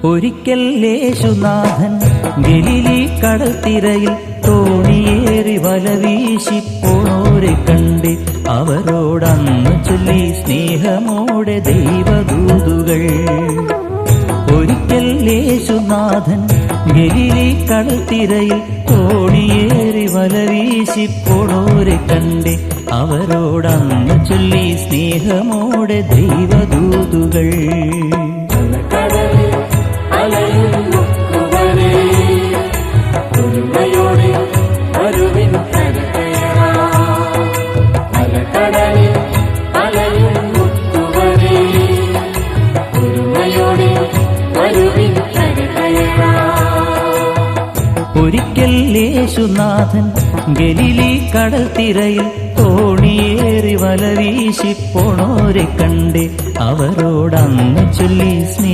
ഒരിക്കൽ യേശുനാഥൻ ഗലീലി കടൽത്തിരയിൽ തോണിയേറി വല വീശിപ്പോണോരെ കണ്ട് അവരോടന്ന് ചൊല്ലി സ്നേഹമോടെ ദൈവദൂതുകൾ. ഒരിക്കൽ യേശുനാഥൻ ഗലീലി കടൽത്തിരയിൽ തോണിയേറി വല വീശിപ്പോണോരെ കണ്ട് അവരോടന്ന് ചൊല്ലി സ്നേഹമോടെ ദൈവദൂതുകൾ. ഒരിക്കൽ യേശുനാഥൻ ഗലീലി കടൽത്തിരയിൽ തോണിയേറി വല വീശിപ്പോണോരെ കണ്ട് അവരോടന്ന് ചൊല്ലി സ്നേഹം